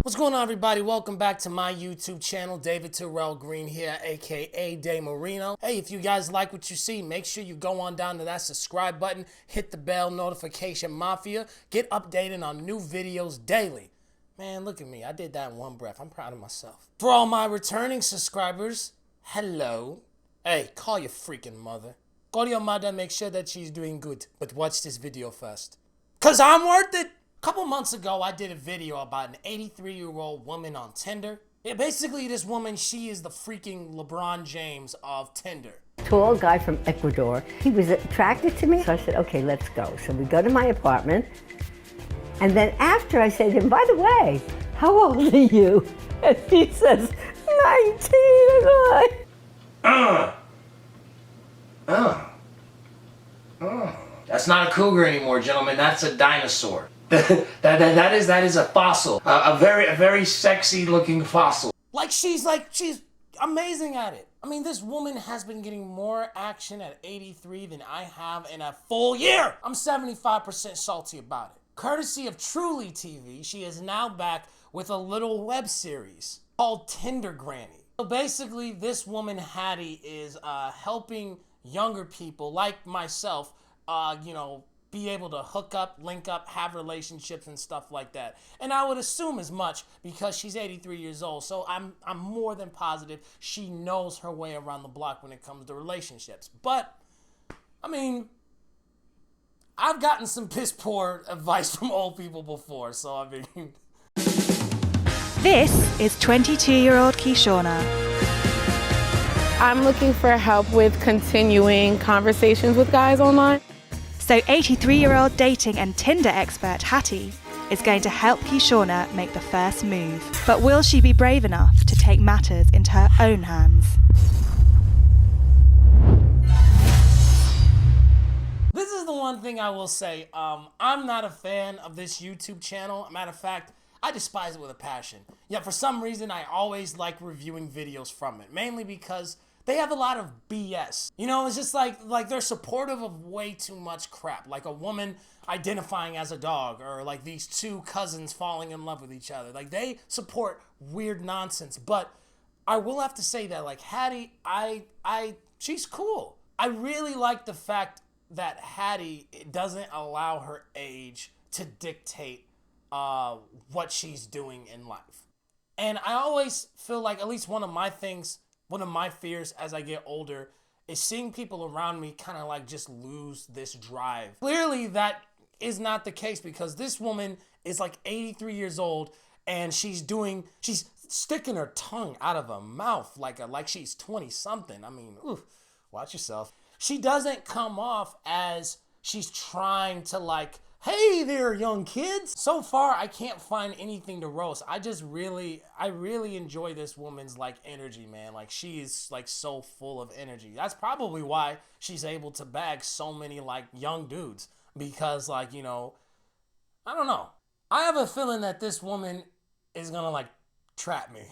What's going on, everybody? Welcome back to my YouTube channel. David Terrell Green here, aka Day Marino. Hey, if you guys like what you see, make sure you go on down to that subscribe button, hit the bell notification mafia, get updated on new videos daily. Man, look at me. I did that in one breath. I'm proud of myself. For all my returning subscribers, hello. Hey, call your freaking mother. Call your mother, make sure that she's doing good. But watch this video first, 'cause I'm worth it. A couple months ago, I did a video about an 83-year-old woman on Tinder. Yeah, basically, this woman, she is the freaking LeBron James of Tinder. Tall guy from Ecuador. He was attracted to me, so I said, okay, let's go. So we go to my apartment, and then after I say to him, by the way, how old are you? And he says, 19, That's not a cougar anymore, gentlemen. That's a dinosaur. that is a fossil. A very sexy looking fossil. She's amazing at it. I mean, this woman has been getting more action at 83 than I have in a full year. I'm 75% salty about it. Courtesy of Truly TV, she is now back with a little web series called Tinder Granny. So basically, this woman, Hattie, is helping younger people like myself, be able to hook up, link up, have relationships and stuff like that. And I would assume as much because she's 83 years old. So I'm more than positive she knows her way around the block when it comes to relationships. But, I mean, I've gotten some piss poor advice from old people before. So, I mean... This is 22-year-old Kishona. I'm looking for help with continuing conversations with guys online. So 83-year-old dating and Tinder expert Hattie is going to help Kishona make the first move. But will she be brave enough to take matters into her own hands? This is the one thing I will say. I'm not a fan of this YouTube channel. Matter of fact, I despise it with a passion. Yet for some reason, I always like reviewing videos from it. Mainly because they have a lot of BS. You know, it's just like they're supportive of way too much crap. Like a woman identifying as a dog, or like these two cousins falling in love with each other. Like, they support weird nonsense. But I will have to say that, like, Hattie, she's cool. I really like the fact that Hattie doesn't allow her age to dictate what she's doing in life. And I always feel like, at least one of my fears as I get older is seeing people around me kind of like just lose this drive. Clearly that is not the case, because this woman is like 83 years old and she's sticking her tongue out of her mouth like she's 20 something. I mean, watch yourself. She doesn't come off as she's trying to like, hey there, young kids. So far, I can't find anything to roast. I really enjoy this woman's like energy, man. Like, she is like so full of energy. That's probably why she's able to bag so many like young dudes, because like, you know, I don't know. I have a feeling that this woman is gonna like trap me.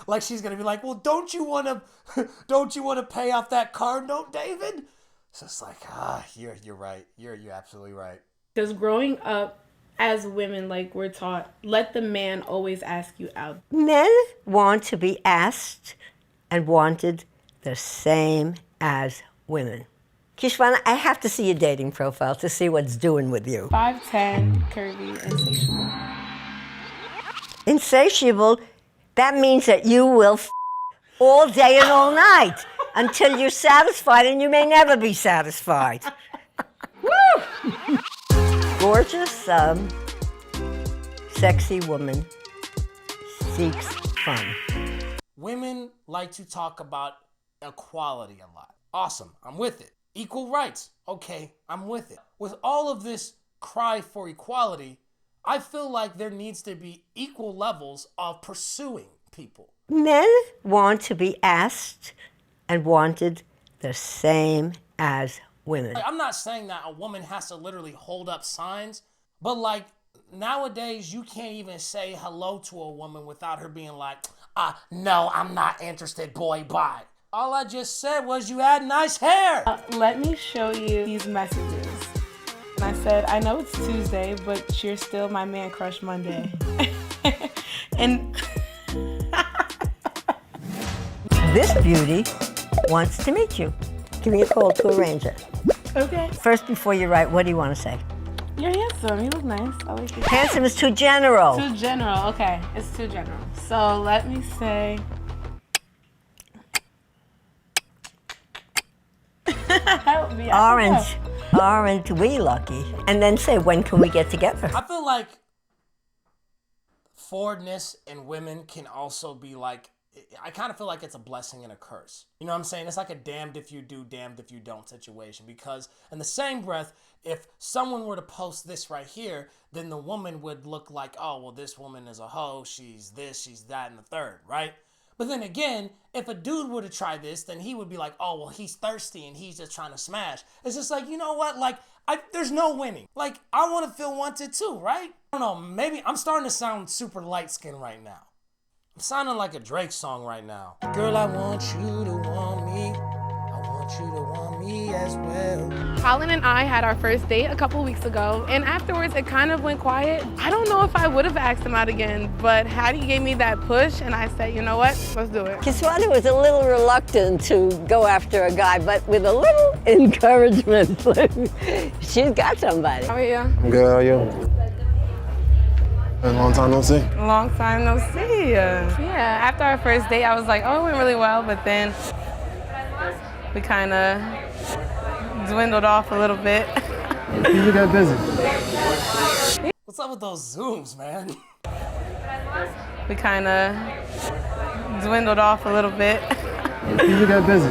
Like, she's gonna be like, well, don't you wanna pay off that car note, David? So it's like, you're right. You're absolutely right. Because growing up as women, like we're taught, let the man always ask you out. Men want to be asked and wanted the same as women. Kishwana, I have to see your dating profile to see what's doing with you. 5'10", curvy, insatiable. Insatiable, that means that you will all day and all night until you're satisfied, and you may never be satisfied. Woo! Gorgeous, sexy woman seeks fun. Women like to talk about equality a lot. Awesome, I'm with it. Equal rights, okay, I'm with it. With all of this cry for equality, I feel like there needs to be equal levels of pursuing people. Men want to be asked and wanted the same as women. I'm not saying that a woman has to literally hold up signs, but like nowadays you can't even say hello to a woman without her being like, no, I'm not interested, boy, bye. All I just said was you had nice hair. Let me show you these messages. And I said, I know it's Tuesday, but you're still my man crush Monday. And This beauty wants to meet you. Give me a call to arrange it. okay. First, before you write, what do you want to say? You're handsome. You look nice. I like you. Handsome is too general. Too general. Okay, it's too general. So let me say. Help me. Aren't we lucky? And then say, when can we get together? I feel like forwardness in women can also be like, I kind of feel like it's a blessing and a curse. You know what I'm saying? It's like a damned if you do, damned if you don't situation. Because in the same breath, if someone were to post this right here, then the woman would look like, oh, well, this woman is a hoe. She's this, she's that, and the third, right? But then again, if a dude were to try this, then he would be like, oh, well, he's thirsty and he's just trying to smash. It's just like, you know what? Like, there's no winning. Like, I want to feel wanted too, right? I don't know. Maybe I'm starting to sound super light-skinned right now. I'm sounding like a Drake song right now. Girl, I want you to want me. I want you to want me as well. Colin and I had our first date a couple weeks ago, and afterwards it kind of went quiet. I don't know if I would have asked him out again, but Hattie gave me that push, and I said, you know what, let's do it. Kiswanda was a little reluctant to go after a guy, but with a little encouragement, she's got somebody. How are you? I'm good, how are you? Been a long time no see. Long time no see. Yeah, after our first date, I was like, oh, it went really well, but then we kind of dwindled off a little bit. You got busy. What's up with those Zooms, man? We kind of dwindled off a little bit. You got busy.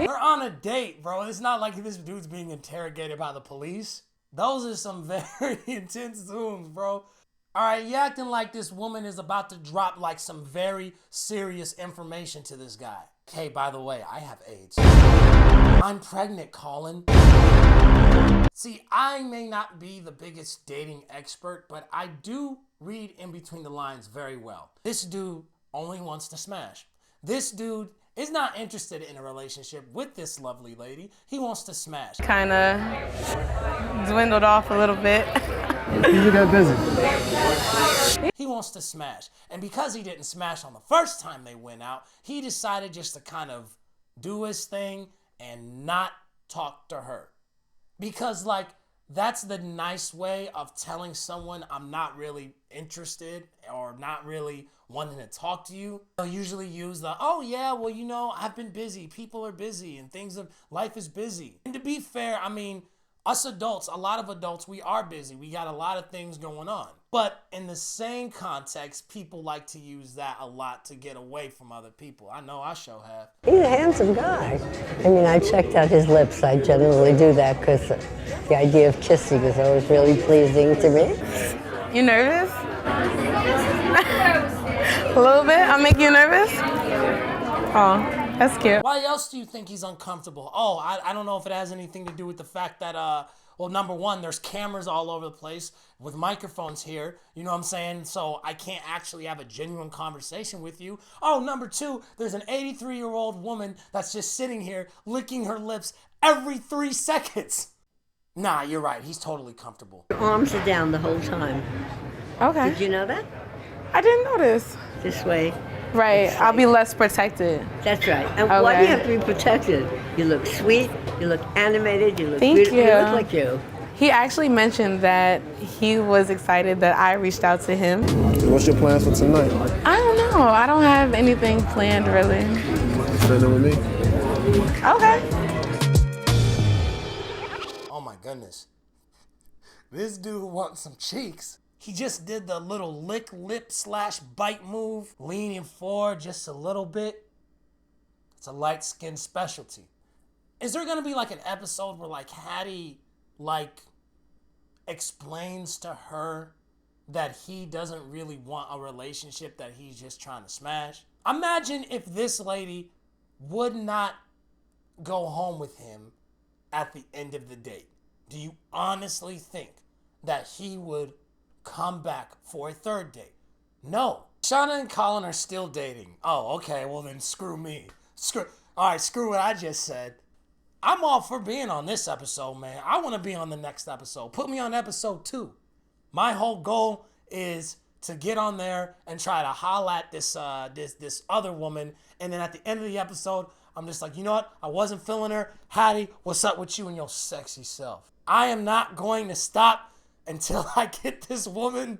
We're on a date, bro. It's not like this dude's being interrogated by the police. Those are some very intense Zooms, bro. All right, you acting like this woman is about to drop like some very serious information to this guy. Okay, by the way, I have AIDS. I'm pregnant, Colin. See, I may not be the biggest dating expert, but I do read in between the lines very well. This dude only wants to smash. This dude is not interested in a relationship with this lovely lady. He wants to smash. Kind of dwindled off a little bit. You got busy. He wants to smash. And because he didn't smash on the first time they went out, he decided just to kind of do his thing and not talk to her. Because, like, that's the nice way of telling someone I'm not really interested or not really wanting to talk to you. They'll usually use the, oh yeah, well, you know, I've been busy. People are busy and life is busy. And to be fair, I mean, us adults, a lot of adults, we are busy. We got a lot of things going on. But in the same context, people like to use that a lot to get away from other people. I know I sure have. He's a handsome guy. I mean, I checked out his lips. I generally do that because the idea of kissing is always really pleasing to me. You nervous? A little bit? I'll make you nervous? Oh, that's cute. Why else do you think he's uncomfortable? Oh, I don't know if it has anything to do with the fact that, well, number one, there's cameras all over the place with microphones here. You know what I'm saying? So I can't actually have a genuine conversation with you. Oh, number two, there's an 83-year-old woman that's just sitting here licking her lips every 3 seconds. Nah, you're right. He's totally comfortable. Your arms are down the whole time. Okay. Did you know that? I didn't notice. This way. Right, I'll be less protected. That's right. And why do you have to be protected? You look sweet, you look animated, you look beautiful, you look like you. He actually mentioned that he was excited that I reached out to him. What's your plans for tonight? I don't know. I don't have anything planned really. Spend it with me? Okay. Oh my goodness. This dude wants some cheeks. He just did the little lick lip / bite move, leaning forward just a little bit. It's a light skin specialty. Is there gonna be like an episode where like Hattie like explains to her that he doesn't really want a relationship, that he's just trying to smash? Imagine if this lady would not go home with him at the end of the date. Do you honestly think that he would come back for a third date? No. Shauna and Colin are still dating. Oh, okay, well then screw me. All right, screw what I just said. I'm all for being on this episode, man. I want to be on the next episode. Put me on episode 2. My whole goal is to get on there and try to holla at this this other woman, and then at the end of the episode, I'm just like, you know what? I wasn't feeling her. Hattie, what's up with you and your sexy self? I am not going to stop until I get this woman.